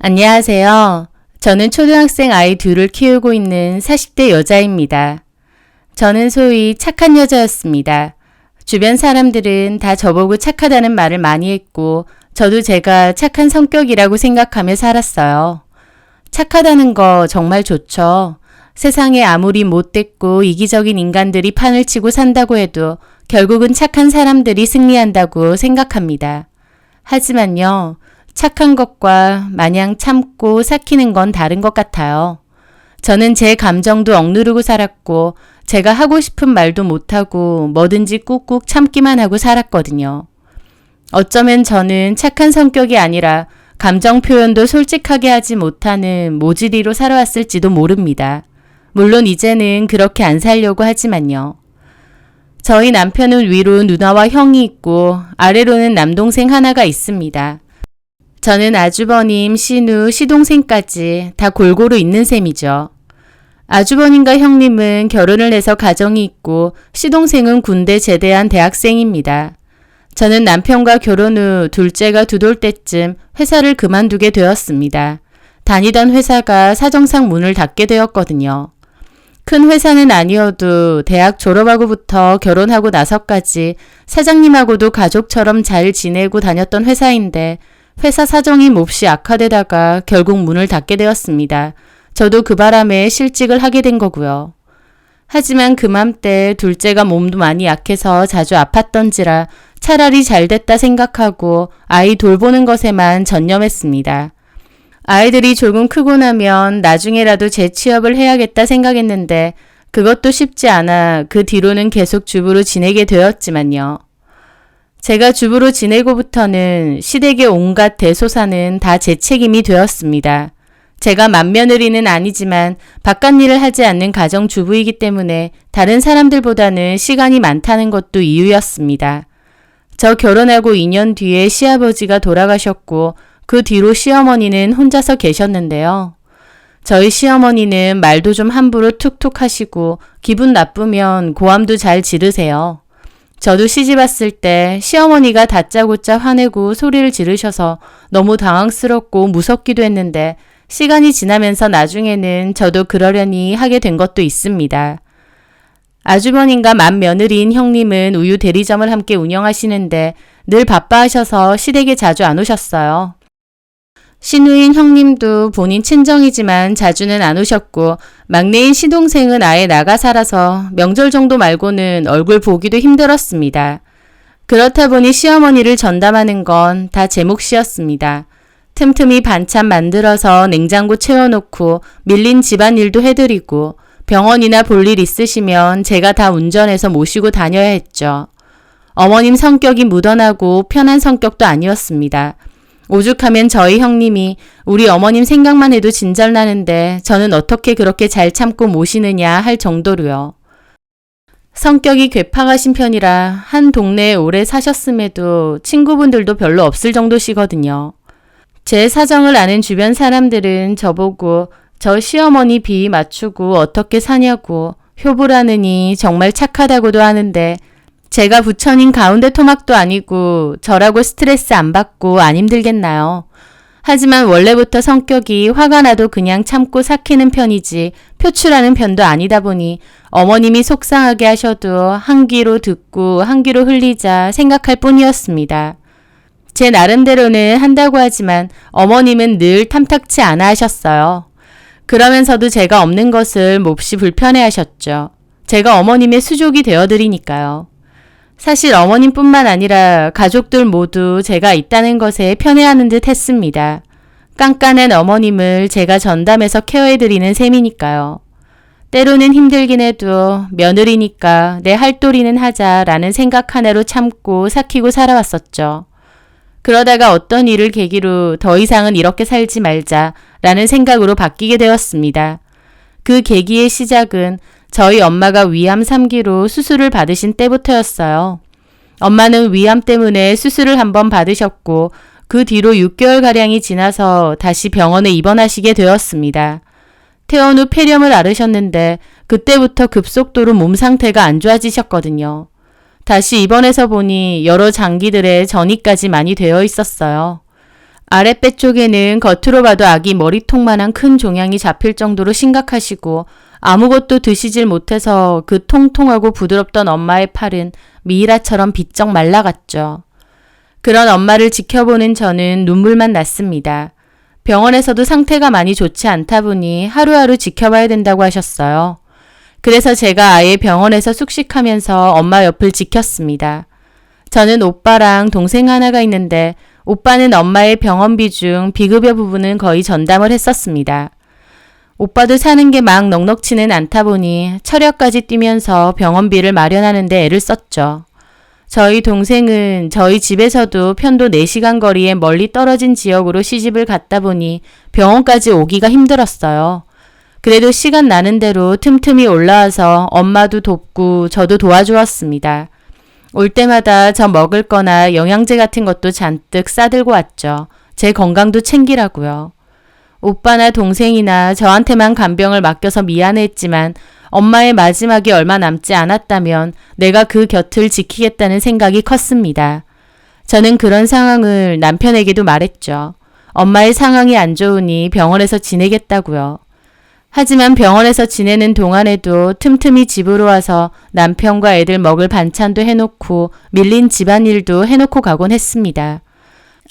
안녕하세요. 저는 초등학생 아이 둘을 키우고 있는 40대 여자입니다. 저는 소위 착한 여자였습니다. 주변 사람들은 다 저보고 착하다는 말을 많이 했고 저도 제가 착한 성격이라고 생각하며 살았어요. 착하다는 거 정말 좋죠. 세상에 아무리 못됐고 이기적인 인간들이 판을 치고 산다고 해도 결국은 착한 사람들이 승리한다고 생각합니다. 하지만요. 착한 것과 마냥 참고 삭히는 건 다른 것 같아요. 저는 제 감정도 억누르고 살았고 제가 하고 싶은 말도 못하고 뭐든지 꾹꾹 참기만 하고 살았거든요. 어쩌면 저는 착한 성격이 아니라 감정 표현도 솔직하게 하지 못하는 모질이로 살아왔을지도 모릅니다. 물론 이제는 그렇게 안 살려고 하지만요. 저희 남편은 위로 누나와 형이 있고 아래로는 남동생 하나가 있습니다. 저는 아주버님, 시누, 시동생까지 다 골고루 있는 셈이죠. 아주버님과 형님은 결혼을 해서 가정이 있고 시동생은 군대 제대한 대학생입니다. 저는 남편과 결혼 후 둘째가 2돌 때쯤 회사를 그만두게 되었습니다. 다니던 회사가 사정상 문을 닫게 되었거든요. 큰 회사는 아니어도 대학 졸업하고부터 결혼하고 나서까지 사장님하고도 가족처럼 잘 지내고 다녔던 회사인데 회사 사정이 몹시 악화되다가 결국 문을 닫게 되었습니다. 저도 그 바람에 실직을 하게 된 거고요. 하지만 그맘때 둘째가 몸도 많이 약해서 자주 아팠던지라 차라리 잘 됐다 생각하고 아이 돌보는 것에만 전념했습니다. 아이들이 조금 크고 나면 나중에라도 재취업을 해야겠다 생각했는데 그것도 쉽지 않아 그 뒤로는 계속 주부로 지내게 되었지만요. 제가 주부로 지내고부터는 시댁의 온갖 대소사는 다 제 책임이 되었습니다. 제가 맏며느리는 아니지만 바깥일을 하지 않는 가정주부이기 때문에 다른 사람들보다는 시간이 많다는 것도 이유였습니다. 저 결혼하고 2년 뒤에 시아버지가 돌아가셨고 그 뒤로 시어머니는 혼자서 계셨는데요. 저희 시어머니는 말도 좀 함부로 툭툭 하시고 기분 나쁘면 고함도 잘 지르세요. 저도 시집 왔을 때 시어머니가 다짜고짜 화내고 소리를 지르셔서 너무 당황스럽고 무섭기도 했는데 시간이 지나면서 나중에는 저도 그러려니 하게 된 것도 있습니다. 아주버님과 맏며느리인 형님은 우유 대리점을 함께 운영하시는데 늘 바빠하셔서 시댁에 자주 안 오셨어요. 시누인 형님도 본인 친정이지만 자주는 안 오셨고 막내인 시동생은 아예 나가 살아서 명절 정도 말고는 얼굴 보기도 힘들었습니다. 그렇다 보니 시어머니를 전담하는 건 다 제 몫이었습니다. 틈틈이 반찬 만들어서 냉장고 채워놓고 밀린 집안일도 해드리고 병원이나 볼 일 있으시면 제가 다 운전해서 모시고 다녀야 했죠. 어머님 성격이 무던하고 편한 성격도 아니었습니다. 오죽하면 저희 형님이 우리 어머님 생각만 해도 진절나는데 저는 어떻게 그렇게 잘 참고 모시느냐 할 정도로요. 성격이 괴팍하신 편이라 한 동네에 오래 사셨음에도 친구분들도 별로 없을 정도시거든요. 제 사정을 아는 주변 사람들은 저보고 저 시어머니 비위 맞추고 어떻게 사냐고 효부라느니 정말 착하다고도 하는데 제가 부처님 가운데 토막도 아니고 저라고 스트레스 안 받고 안 힘들겠나요? 하지만 원래부터 성격이 화가 나도 그냥 참고 삭히는 편이지 표출하는 편도 아니다 보니 어머님이 속상하게 하셔도 한 귀로 듣고 한 귀로 흘리자 생각할 뿐이었습니다. 제 나름대로는 한다고 하지만 어머님은 늘 탐탁치 않아 하셨어요. 그러면서도 제가 없는 것을 몹시 불편해 하셨죠. 제가 어머님의 수족이 되어드리니까요. 사실 어머님뿐만 아니라 가족들 모두 제가 있다는 것에 편해하는 듯 했습니다. 깐깐한 어머님을 제가 전담해서 케어해드리는 셈이니까요. 때로는 힘들긴 해도 며느리니까 내 할 도리는 하자라는 생각 하나로 참고 삭히고 살아왔었죠. 그러다가 어떤 일을 계기로 더 이상은 이렇게 살지 말자라는 생각으로 바뀌게 되었습니다. 그 계기의 시작은 저희 엄마가 위암 3기로 수술을 받으신 때부터였어요. 엄마는 위암 때문에 수술을 한번 받으셨고 그 뒤로 6개월가량이 지나서 다시 병원에 입원하시게 되었습니다. 퇴원 후 폐렴을 앓으셨는데 그때부터 급속도로 몸 상태가 안 좋아지셨거든요. 다시 입원해서 보니 여러 장기들에 전이까지 많이 되어 있었어요. 아랫배 쪽에는 겉으로 봐도 아기 머리통만한 큰 종양이 잡힐 정도로 심각하시고 아무것도 드시질 못해서 그 통통하고 부드럽던 엄마의 팔은 미이라처럼 비쩍 말라갔죠. 그런 엄마를 지켜보는 저는 눈물만 났습니다. 병원에서도 상태가 많이 좋지 않다 보니 하루하루 지켜봐야 된다고 하셨어요. 그래서 제가 아예 병원에서 숙식하면서 엄마 옆을 지켰습니다. 저는 오빠랑 동생 하나가 있는데 오빠는 엄마의 병원비 중 비급여 부분은 거의 전담을 했었습니다. 오빠도 사는 게 막 넉넉지는 않다 보니 철야까지 뛰면서 병원비를 마련하는데 애를 썼죠. 저희 동생은 저희 집에서도 편도 4시간 거리에 멀리 떨어진 지역으로 시집을 갔다 보니 병원까지 오기가 힘들었어요. 그래도 시간 나는 대로 틈틈이 올라와서 엄마도 돕고 저도 도와주었습니다. 올 때마다 저 먹을 거나 영양제 같은 것도 잔뜩 싸들고 왔죠. 제 건강도 챙기라고요. 오빠나 동생이나 저한테만 간병을 맡겨서 미안했지만 엄마의 마지막이 얼마 남지 않았다면 내가 그 곁을 지키겠다는 생각이 컸습니다. 저는 그런 상황을 남편에게도 말했죠. 엄마의 상황이 안 좋으니 병원에서 지내겠다고요. 하지만 병원에서 지내는 동안에도 틈틈이 집으로 와서 남편과 애들 먹을 반찬도 해놓고 밀린 집안일도 해놓고 가곤 했습니다.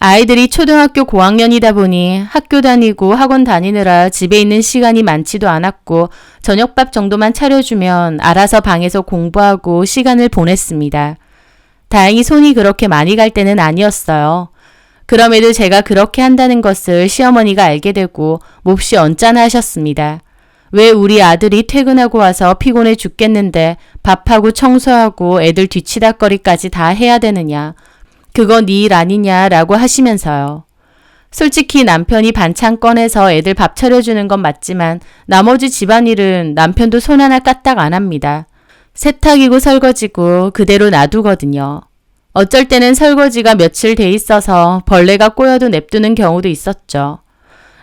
아이들이 초등학교 고학년이다 보니 학교 다니고 학원 다니느라 집에 있는 시간이 많지도 않았고 저녁밥 정도만 차려주면 알아서 방에서 공부하고 시간을 보냈습니다. 다행히 손이 그렇게 많이 갈 때는 아니었어요. 그럼에도 제가 그렇게 한다는 것을 시어머니가 알게 되고 몹시 언짢아 하셨습니다. 왜 우리 아들이 퇴근하고 와서 피곤해 죽겠는데 밥하고 청소하고 애들 뒤치다거리까지 다 해야 되느냐. 그거 네 일 아니냐라고 하시면서요. 솔직히 남편이 반찬 꺼내서 애들 밥 차려주는 건 맞지만 나머지 집안일은 남편도 손 하나 까딱 안 합니다. 세탁이고 설거지고 그대로 놔두거든요. 어쩔 때는 설거지가 며칠 돼 있어서 벌레가 꼬여도 냅두는 경우도 있었죠.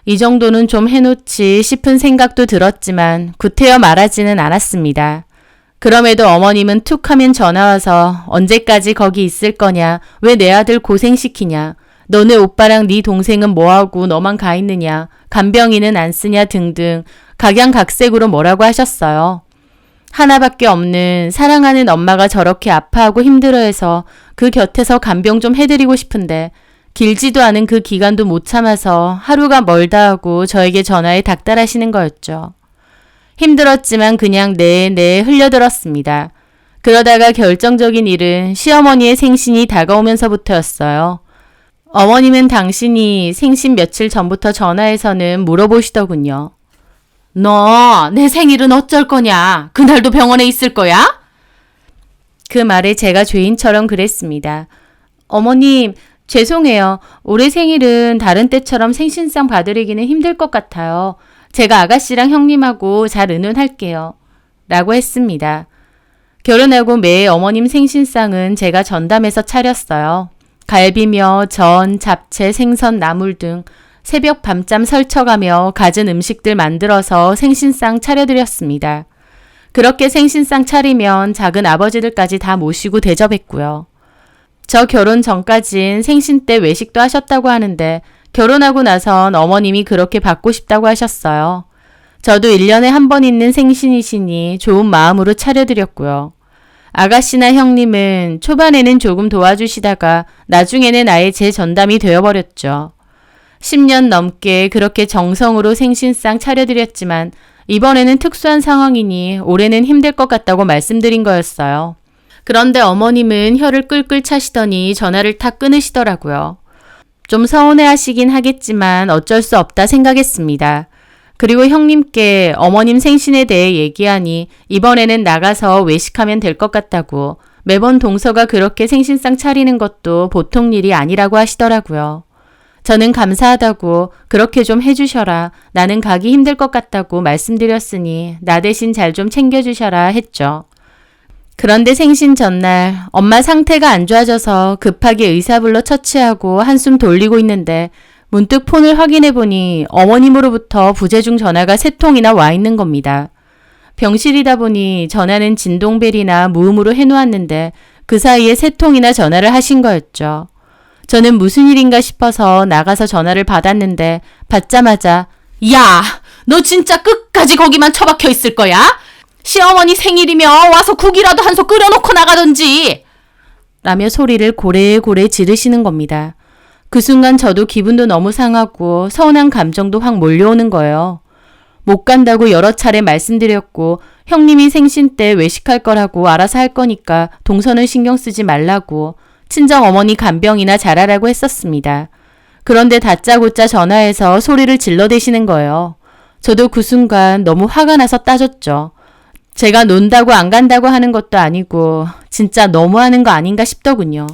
이 정도는 좀 해놓지 싶은 생각도 들었지만 구태여 말하지는 않았습니다. 그럼에도 어머님은 툭 하면 전화와서 언제까지 거기 있을 거냐, 왜 내 아들 고생시키냐, 너네 오빠랑 네 동생은 뭐하고 너만 가 있느냐, 간병인은 안 쓰냐 등등 각양각색으로 뭐라고 하셨어요. 하나밖에 없는 사랑하는 엄마가 저렇게 아파하고 힘들어해서 그 곁에서 간병 좀 해드리고 싶은데 길지도 않은 그 기간도 못 참아서 하루가 멀다 하고 저에게 전화에 닥달하시는 거였죠. 힘들었지만 그냥 네 흘려들었습니다. 그러다가 결정적인 일은 시어머니의 생신이 다가오면서부터였어요. 어머님은 당신이 생신 며칠 전부터 전화해서는 물어보시더군요. 너 내 생일은 어쩔 거냐? 그날도 병원에 있을 거야? 그 말에 제가 죄인처럼 그랬습니다. 어머님, 죄송해요. 올해 생일은 다른 때처럼 생신상 봐드리기는 힘들 것 같아요. 제가 아가씨랑 형님하고 잘 의논할게요. 라고 했습니다. 결혼하고 매해 어머님 생신상은 제가 전담해서 차렸어요. 갈비며 전, 잡채, 생선, 나물 등 새벽 밤잠 설쳐가며 갖은 음식들 만들어서 생신상 차려드렸습니다. 그렇게 생신상 차리면 작은 아버지들까지 다 모시고 대접했고요. 저 결혼 전까진 생신 때 외식도 하셨다고 하는데 결혼하고 나선 어머님이 그렇게 받고 싶다고 하셨어요. 저도 1년에 한 번 있는 생신이시니 좋은 마음으로 차려드렸고요. 아가씨나 형님은 초반에는 조금 도와주시다가 나중에는 아예 제 전담이 되어버렸죠. 10년 넘게 그렇게 정성으로 생신상 차려드렸지만 이번에는 특수한 상황이니 올해는 힘들 것 같다고 말씀드린 거였어요. 그런데 어머님은 혀를 끌끌 차시더니 전화를 탁 끊으시더라고요. 좀 서운해하시긴 하겠지만 어쩔 수 없다 생각했습니다. 그리고 형님께 어머님 생신에 대해 얘기하니 이번에는 나가서 외식하면 될 것 같다고 매번 동서가 그렇게 생신상 차리는 것도 보통 일이 아니라고 하시더라고요. 저는 감사하다고 그렇게 좀 해주셔라. 나는 가기 힘들 것 같다고 말씀드렸으니 나 대신 잘 좀 챙겨주셔라 했죠. 그런데 생신 전날 엄마 상태가 안 좋아져서 급하게 의사 불러 처치하고 한숨 돌리고 있는데 문득 폰을 확인해 보니 어머님으로부터 부재중 전화가 3통이나 와 있는 겁니다. 병실이다 보니 전화는 진동벨이나 무음으로 해놓았는데 그 사이에 3통이나 전화를 하신 거였죠. 저는 무슨 일인가 싶어서 나가서 전화를 받았는데 받자마자 야, 너 진짜 끝까지 거기만 처박혀 있을 거야? 시어머니 생일이면 와서 국이라도 한 솥 끓여놓고 나가던지! 라며 소리를 고래고래 지르시는 겁니다. 그 순간 저도 기분도 너무 상하고 서운한 감정도 확 몰려오는 거예요. 못 간다고 여러 차례 말씀드렸고 형님이 생신 때 외식할 거라고 알아서 할 거니까 동선을 신경 쓰지 말라고 친정 어머니 간병이나 잘하라고 했었습니다. 그런데 다짜고짜 전화해서 소리를 질러대시는 거예요. 저도 그 순간 너무 화가 나서 따졌죠. 제가 논다고 안 간다고 하는 것도 아니고 진짜 너무하는 거 아닌가 싶더군요.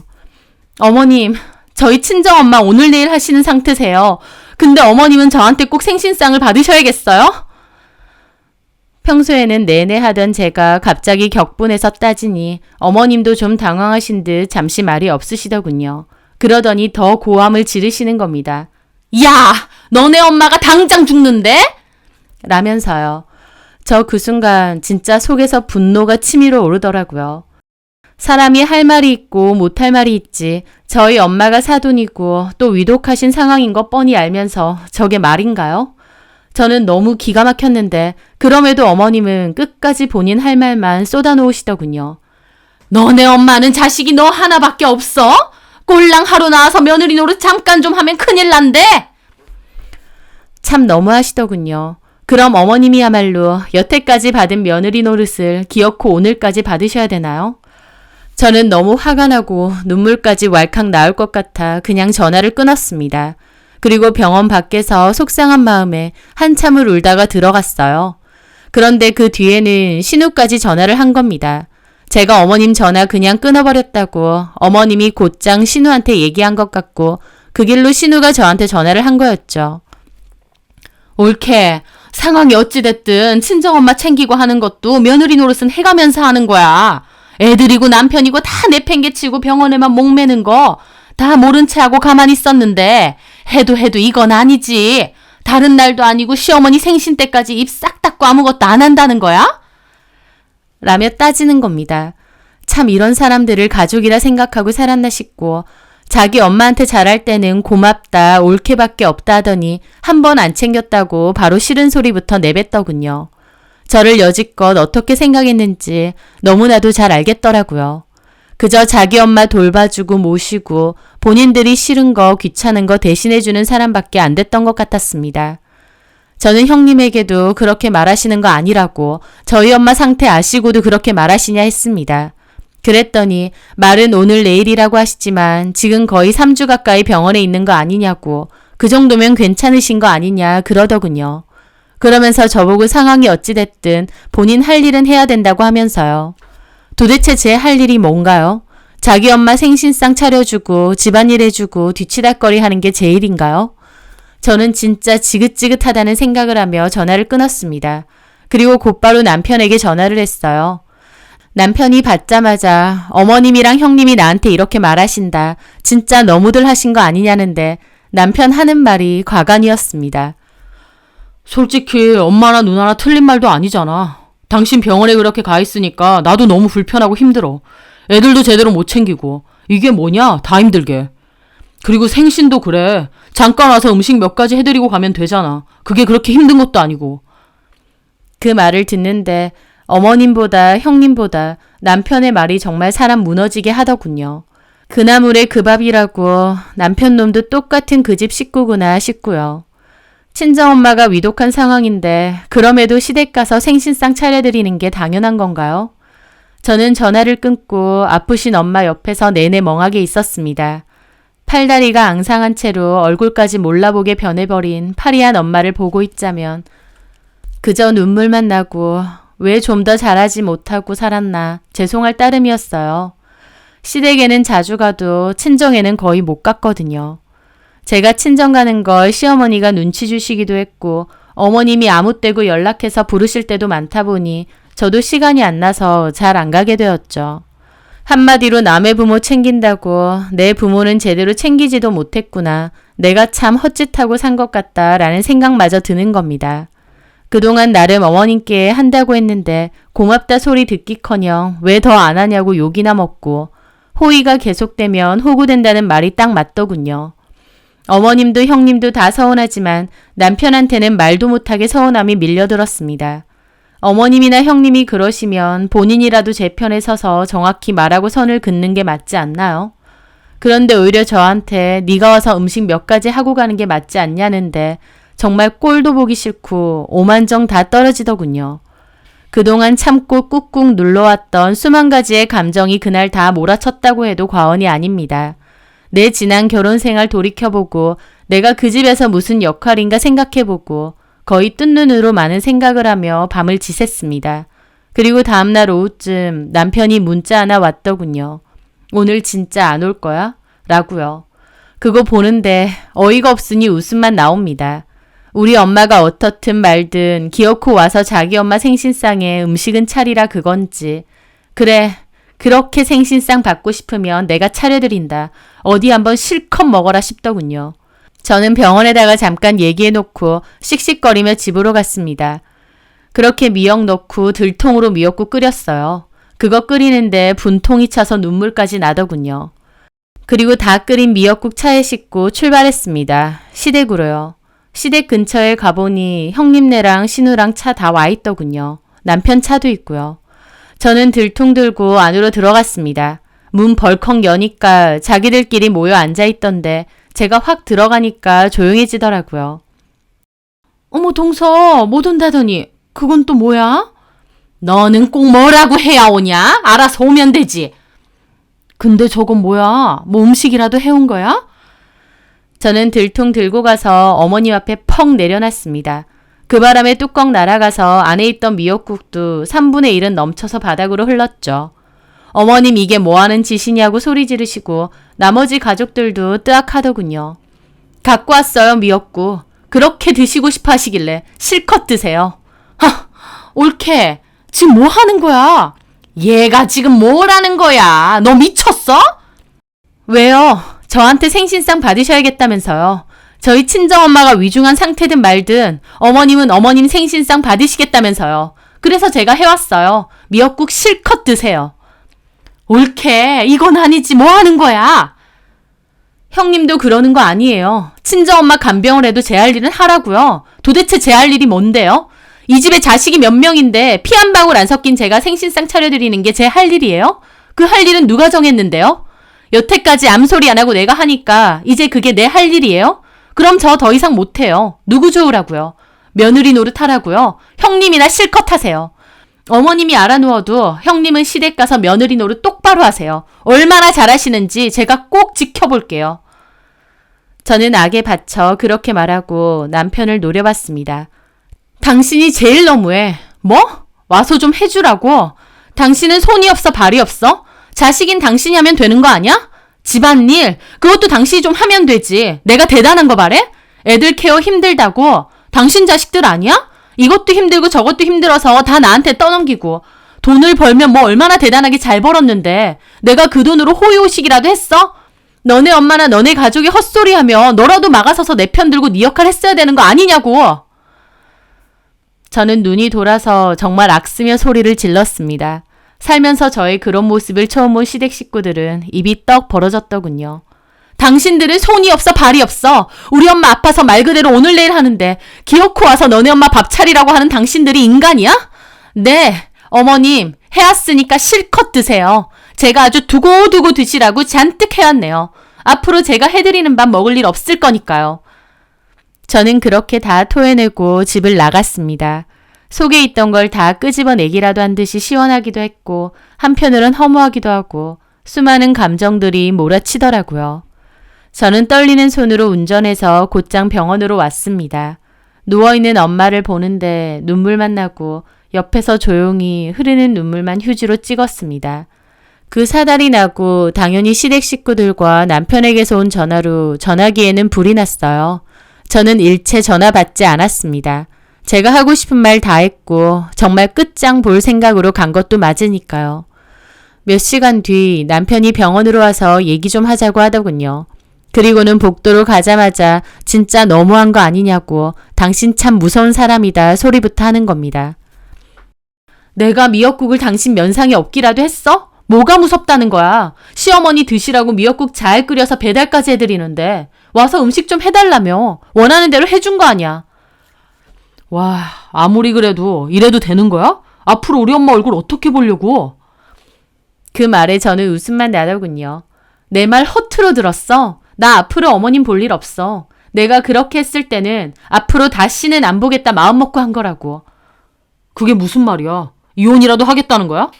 어머님, 저희 친정엄마 오늘 내일 하시는 상태세요. 근데 어머님은 저한테 꼭 생신상을 받으셔야겠어요? 평소에는 내내 하던 제가 갑자기 격분해서 따지니 어머님도 좀 당황하신 듯 잠시 말이 없으시더군요. 그러더니 더 고함을 지르시는 겁니다. 야! 너네 엄마가 당장 죽는데? 라면서요. 저 그 순간 진짜 속에서 분노가 치밀어 오르더라고요. 사람이 할 말이 있고 못할 말이 있지. 저희 엄마가 사돈이고 또 위독하신 상황인 거 뻔히 알면서 저게 말인가요? 저는 너무 기가 막혔는데 그럼에도 어머님은 끝까지 본인 할 말만 쏟아놓으시더군요. 너네 엄마는 자식이 너 하나밖에 없어? 꼴랑 하루 나와서 며느리 노릇 잠깐 좀 하면 큰일 난대? 참 너무하시더군요. 그럼 어머님이야말로 여태까지 받은 며느리 노릇을 기어코 오늘까지 받으셔야 되나요? 저는 너무 화가 나고 눈물까지 왈칵 나올 것 같아 그냥 전화를 끊었습니다. 그리고 병원 밖에서 속상한 마음에 한참을 울다가 들어갔어요. 그런데 그 뒤에는 신우까지 전화를 한 겁니다. 제가 어머님 전화 그냥 끊어버렸다고 어머님이 곧장 신우한테 얘기한 것 같고 그 길로 신우가 저한테 전화를 한 거였죠. 옳게 상황이 어찌됐든 친정엄마 챙기고 하는 것도 며느리 노릇은 해가면서 하는 거야. 애들이고 남편이고 다 내팽개치고 병원에만 목매는 거 다 모른 채 하고 가만히 있었는데 해도 이건 아니지. 다른 날도 아니고 시어머니 생신 때까지 입 싹 닫고 아무것도 안 한다는 거야? 라며 따지는 겁니다. 참 이런 사람들을 가족이라 생각하고 살았나 싶고 자기 엄마한테 잘할 때는 고맙다, 옳게밖에 없다 하더니 한 번 안 챙겼다고 바로 싫은 소리부터 내뱉더군요. 저를 여지껏 어떻게 생각했는지 너무나도 잘 알겠더라고요. 그저 자기 엄마 돌봐주고 모시고 본인들이 싫은 거 귀찮은 거 대신해주는 사람밖에 안 됐던 것 같았습니다. 저는 형님에게도 그렇게 말하시는 거 아니라고 저희 엄마 상태 아시고도 그렇게 말하시냐 했습니다. 그랬더니 말은 오늘 내일이라고 하시지만 지금 거의 3주 가까이 병원에 있는 거 아니냐고 그 정도면 괜찮으신 거 아니냐 그러더군요. 그러면서 저보고 상황이 어찌됐든 본인 할 일은 해야 된다고 하면서요. 도대체 제 할 일이 뭔가요? 자기 엄마 생신상 차려주고 집안일 해주고 뒤치다꺼리 하는 게 제 일인가요? 저는 진짜 지긋지긋하다는 생각을 하며 전화를 끊었습니다. 그리고 곧바로 남편에게 전화를 했어요. 남편이 받자마자 어머님이랑 형님이 나한테 이렇게 말하신다. 진짜 너무들 하신 거 아니냐는데 남편 하는 말이 과간이었습니다. 솔직히 엄마나 누나나 틀린 말도 아니잖아. 당신 병원에 그렇게 가 있으니까 나도 너무 불편하고 힘들어. 애들도 제대로 못 챙기고. 이게 뭐냐? 다 힘들게. 그리고 생신도 그래. 잠깐 와서 음식 몇 가지 해드리고 가면 되잖아. 그게 그렇게 힘든 것도 아니고. 그 말을 듣는데 어머님보다 형님보다 남편의 말이 정말 사람 무너지게 하더군요. 그나물에 그 밥이라고 남편 놈도 똑같은 그 집 식구구나 싶고요. 친정엄마가 위독한 상황인데 그럼에도 시댁 가서 생신상 차려드리는 게 당연한 건가요? 저는 전화를 끊고 아프신 엄마 옆에서 내내 멍하게 있었습니다. 팔다리가 앙상한 채로 얼굴까지 몰라보게 변해버린 파리한 엄마를 보고 있자면 그저 눈물만 나고 왜 좀 더 잘하지 못하고 살았나 죄송할 따름이었어요. 시댁에는 자주 가도 친정에는 거의 못 갔거든요. 제가 친정 가는 걸 시어머니가 눈치 주시기도 했고 어머님이 아무 때고 연락해서 부르실 때도 많다 보니 저도 시간이 안 나서 잘 안 가게 되었죠. 한마디로 남의 부모 챙긴다고 내 부모는 제대로 챙기지도 못했구나. 내가 참 헛짓하고 산 것 같다라는 생각마저 드는 겁니다. 그동안 나름 어머님께 한다고 했는데 고맙다 소리 듣기커녕 왜 더 안 하냐고 욕이나 먹고 호의가 계속되면 호구된다는 말이 딱 맞더군요. 어머님도 형님도 다 서운하지만 남편한테는 말도 못하게 서운함이 밀려들었습니다. 어머님이나 형님이 그러시면 본인이라도 제 편에 서서 정확히 말하고 선을 긋는 게 맞지 않나요? 그런데 오히려 저한테 네가 와서 음식 몇 가지 하고 가는 게 맞지 않냐는데 정말 꼴도 보기 싫고 오만정 다 떨어지더군요. 그동안 참고 꾹꾹 눌러왔던 수만 가지의 감정이 그날 다 몰아쳤다고 해도 과언이 아닙니다. 내 지난 결혼 생활 돌이켜보고 내가 그 집에서 무슨 역할인가 생각해보고 거의 뜬 눈으로 많은 생각을 하며 밤을 지샜습니다. 그리고 다음날 오후쯤 남편이 문자 하나 왔더군요. 오늘 진짜 안 올 거야? 라고요. 그거 보는데 어이가 없으니 웃음만 나옵니다. 우리 엄마가 어떻든 말든 기어코 와서 자기 엄마 생신상에 음식은 차리라 그건지. 그래, 그렇게 생신상 받고 싶으면 내가 차려드린다. 어디 한번 실컷 먹어라 싶더군요. 저는 병원에다가 잠깐 얘기해놓고 씩씩거리며 집으로 갔습니다. 그렇게 미역 넣고 들통으로 미역국 끓였어요. 그거 끓이는데 분통이 차서 눈물까지 나더군요. 그리고 다 끓인 미역국 차에 싣고 출발했습니다. 시댁으로요. 시댁 근처에 가보니 형님네랑 신우랑 차 다 와 있더군요. 남편 차도 있고요. 저는 들통 들고 안으로 들어갔습니다. 문 벌컥 여니까 자기들끼리 모여 앉아있던데 제가 확 들어가니까 조용해지더라고요. 어머 동서 못 온다더니 그건 또 뭐야? 너는 꼭 뭐라고 해야 오냐? 알아서 오면 되지. 근데 저건 뭐야? 뭐 음식이라도 해온 거야? 저는 들통 들고 가서 어머님 앞에 퍽 내려놨습니다. 그 바람에 뚜껑 날아가서 안에 있던 미역국도 3분의 1은 넘쳐서 바닥으로 흘렀죠. 어머님 이게 뭐하는 짓이냐고 소리 지르시고 나머지 가족들도 뜨악하더군요. 갖고 왔어요 미역국. 그렇게 드시고 싶어 하시길래 실컷 드세요. 하, 옳게. 지금 뭐 하는 거야? 얘가 지금 뭘 하는 거야? 너 미쳤어? 왜요? 저한테 생신상 받으셔야겠다면서요. 저희 친정엄마가 위중한 상태든 말든 어머님은 어머님 생신상 받으시겠다면서요. 그래서 제가 해왔어요. 미역국 실컷 드세요. 옳게. 이건 아니지. 뭐 하는 거야? 형님도 그러는 거 아니에요. 친정엄마 간병을 해도 제 할 일은 하라고요. 도대체 제 할 일이 뭔데요? 이 집에 자식이 몇 명인데 피 한 방울 안 섞인 제가 생신상 차려드리는 게 제 할 일이에요? 그 할 일은 누가 정했는데요? 여태까지 암소리 안 하고 내가 하니까 이제 그게 내 할 일이에요? 그럼 저 더 이상 못해요. 누구 좋으라고요? 며느리 노릇하라고요? 형님이나 실컷 하세요. 어머님이 알아누워도 형님은 시댁 가서 며느리 노릇 똑바로 하세요. 얼마나 잘하시는지 제가 꼭 지켜볼게요. 저는 악에 받쳐 그렇게 말하고 남편을 노려봤습니다. 당신이 제일 너무해. 뭐? 와서 좀 해주라고? 당신은 손이 없어 발이 없어? 자식인 당신이 하면 되는 거 아니야? 집안일 그것도 당신이 좀 하면 되지. 내가 대단한 거 바래? 애들 케어 힘들다고? 당신 자식들 아니야? 이것도 힘들고 저것도 힘들어서 다 나한테 떠넘기고 돈을 벌면 뭐 얼마나 대단하게 잘 벌었는데 내가 그 돈으로 호의호식이라도 했어? 너네 엄마나 너네 가족이 헛소리하면 너라도 막아서서 내 편 들고 네 역할 했어야 되는 거 아니냐고. 저는 눈이 돌아서 정말 악쓰며 소리를 질렀습니다. 살면서 저의 그런 모습을 처음 본 시댁 식구들은 입이 떡 벌어졌더군요. 당신들은 손이 없어 발이 없어. 우리 엄마 아파서 말 그대로 오늘 내일 하는데 기어코 와서 너네 엄마 밥 차리라고 하는 당신들이 인간이야? 네, 어머님 해왔으니까 실컷 드세요. 제가 아주 두고두고 드시라고 잔뜩 해왔네요. 앞으로 제가 해드리는 밥 먹을 일 없을 거니까요. 저는 그렇게 다 토해내고 집을 나갔습니다. 속에 있던 걸 다 끄집어내기라도 한 듯이 시원하기도 했고 한편으론 허무하기도 하고 수많은 감정들이 몰아치더라고요. 저는 떨리는 손으로 운전해서 곧장 병원으로 왔습니다. 누워있는 엄마를 보는데 눈물만 나고 옆에서 조용히 흐르는 눈물만 휴지로 찍었습니다. 그 사달이 나고 당연히 시댁 식구들과 남편에게서 온 전화로 전화기에는 불이 났어요. 저는 일체 전화 받지 않았습니다. 제가 하고 싶은 말 다 했고 정말 끝장 볼 생각으로 간 것도 맞으니까요. 몇 시간 뒤 남편이 병원으로 와서 얘기 좀 하자고 하더군요. 그리고는 복도로 가자마자 진짜 너무한 거 아니냐고 당신 참 무서운 사람이다 소리부터 하는 겁니다. 내가 미역국을 당신 면상에 엎기라도 했어? 뭐가 무섭다는 거야? 시어머니 드시라고 미역국 잘 끓여서 배달까지 해드리는데 와서 음식 좀 해달라며. 원하는 대로 해준 거 아니야. 와, 아무리 그래도 이래도 되는 거야? 앞으로 우리 엄마 얼굴 어떻게 보려고? 그 말에 저는 웃음만 나더군요. 내 말 허투루 들었어? 나 앞으로 어머님 볼 일 없어. 내가 그렇게 했을 때는 앞으로 다시는 안 보겠다 마음먹고 한 거라고. 그게 무슨 말이야? 이혼이라도 하겠다는 거야?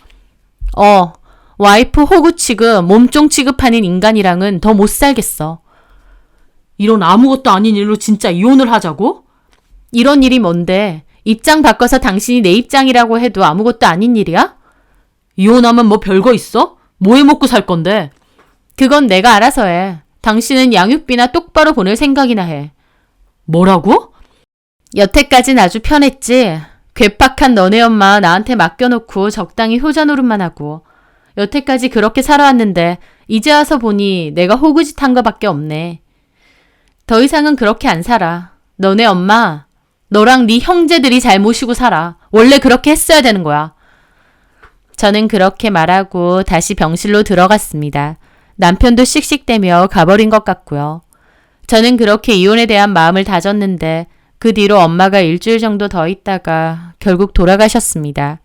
와이프 호구 취급, 몸종 취급하는 인간이랑은 더 못 살겠어. 이런 아무것도 아닌 일로 진짜 이혼을 하자고? 이런 일이 뭔데? 입장 바꿔서 당신이 내 입장이라고 해도 아무것도 아닌 일이야? 이혼하면 뭐 별거 있어? 뭐 해 먹고 살 건데? 그건 내가 알아서 해. 당신은 양육비나 똑바로 보낼 생각이나 해. 뭐라고? 여태까진 아주 편했지. 괴팍한 너네 엄마 나한테 맡겨놓고 적당히 효자 노릇만 하고. 여태까지 그렇게 살아왔는데 이제 와서 보니 내가 호구짓 한 거밖에 없네. 더 이상은 그렇게 안 살아. 너네 엄마, 너랑 네 형제들이 잘 모시고 살아. 원래 그렇게 했어야 되는 거야. 저는 그렇게 말하고 다시 병실로 들어갔습니다. 남편도 씩씩대며 가버린 것 같고요. 저는 그렇게 이혼에 대한 마음을 다졌는데 그 뒤로 엄마가 일주일 정도 더 있다가 결국 돌아가셨습니다.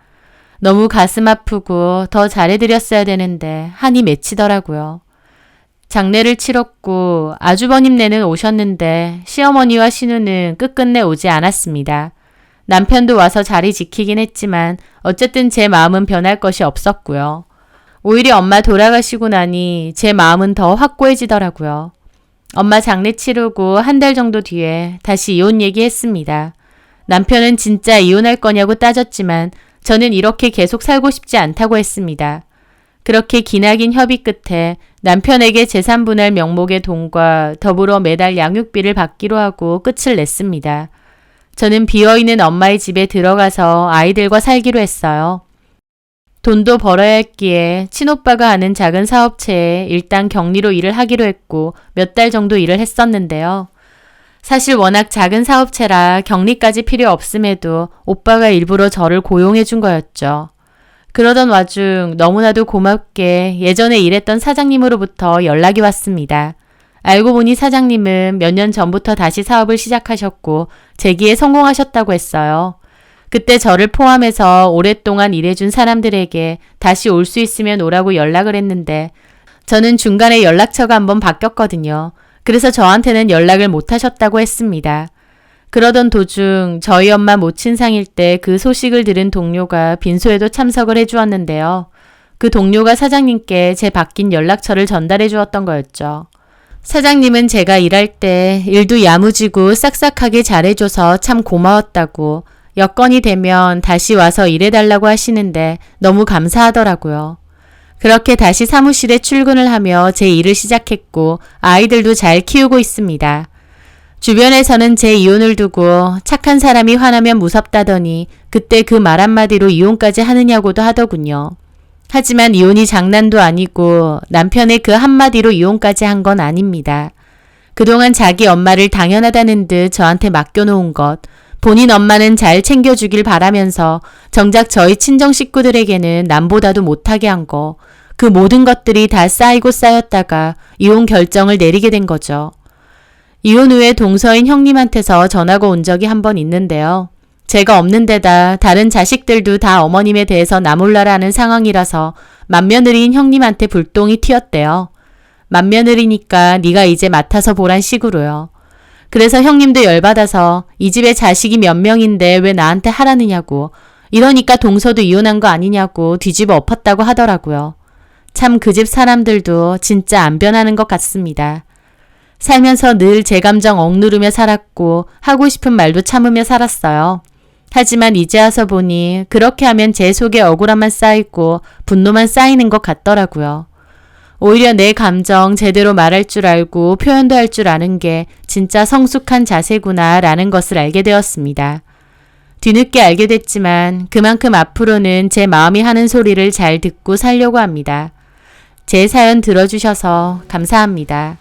너무 가슴 아프고 더 잘해드렸어야 되는데 한이 맺히더라고요. 장례를 치렀고 아주버님네는 오셨는데 시어머니와 신우는 끝끝내 오지 않았습니다. 남편도 와서 자리 지키긴 했지만 어쨌든 제 마음은 변할 것이 없었고요. 오히려 엄마 돌아가시고 나니 제 마음은 더 확고해지더라고요. 엄마 장례 치르고 한 달 정도 뒤에 다시 이혼 얘기했습니다. 남편은 진짜 이혼할 거냐고 따졌지만 저는 이렇게 계속 살고 싶지 않다고 했습니다. 그렇게 기나긴 협의 끝에 남편에게 재산 분할 명목의 돈과 더불어 매달 양육비를 받기로 하고 끝을 냈습니다. 저는 비어있는 엄마의 집에 들어가서 아이들과 살기로 했어요. 돈도 벌어야 했기에 친오빠가 하는 작은 사업체에 일단 격리로 일을 하기로 했고 몇 달 정도 일을 했었는데요. 사실 워낙 작은 사업체라 격리까지 필요 없음에도 오빠가 일부러 저를 고용해 준 거였죠. 그러던 와중 너무나도 고맙게 예전에 일했던 사장님으로부터 연락이 왔습니다. 알고 보니 사장님은 몇 년 전부터 다시 사업을 시작하셨고 재기에 성공하셨다고 했어요. 그때 저를 포함해서 오랫동안 일해준 사람들에게 다시 올 수 있으면 오라고 연락을 했는데 저는 중간에 연락처가 한번 바뀌었거든요. 그래서 저한테는 연락을 못 하셨다고 했습니다. 그러던 도중 저희 엄마 모친상일 때 그 소식을 들은 동료가 빈소에도 참석을 해주었는데요. 그 동료가 사장님께 제 바뀐 연락처를 전달해 주었던 거였죠. 사장님은 제가 일할 때 일도 야무지고 싹싹하게 잘해줘서 참 고마웠다고 여건이 되면 다시 와서 일해달라고 하시는데 너무 감사하더라고요. 그렇게 다시 사무실에 출근을 하며 제 일을 시작했고 아이들도 잘 키우고 있습니다. 주변에서는 제 이혼을 두고 착한 사람이 화나면 무섭다더니 그때 그 말 한마디로 이혼까지 하느냐고도 하더군요. 하지만 이혼이 장난도 아니고 남편의 그 한마디로 이혼까지 한 건 아닙니다. 그동안 자기 엄마를 당연하다는 듯 저한테 맡겨놓은 것, 본인 엄마는 잘 챙겨주길 바라면서 정작 저희 친정 식구들에게는 남보다도 못하게 한 거, 그 모든 것들이 다 쌓이고 쌓였다가 이혼 결정을 내리게 된 거죠. 이혼 후에 동서인 형님한테서 전화가 온 적이 한 번 있는데요. 제가 없는 데다 다른 자식들도 다 어머님에 대해서 나몰라라 하는 상황이라서 맏며느리인 형님한테 불똥이 튀었대요. 맏며느리니까 네가 이제 맡아서 보란 식으로요. 그래서 형님도 열받아서 이 집에 자식이 몇 명인데 왜 나한테 하라느냐고, 이러니까 동서도 이혼한 거 아니냐고 뒤집어 엎었다고 하더라고요. 참 그 집 사람들도 진짜 안 변하는 것 같습니다. 살면서 늘 제 감정 억누르며 살았고 하고 싶은 말도 참으며 살았어요. 하지만 이제 와서 보니 그렇게 하면 제 속에 억울함만 쌓이고 분노만 쌓이는 것 같더라고요. 오히려 내 감정 제대로 말할 줄 알고 표현도 할 줄 아는 게 진짜 성숙한 자세구나 라는 것을 알게 되었습니다. 뒤늦게 알게 됐지만 그만큼 앞으로는 제 마음이 하는 소리를 잘 듣고 살려고 합니다. 제 사연 들어주셔서 감사합니다.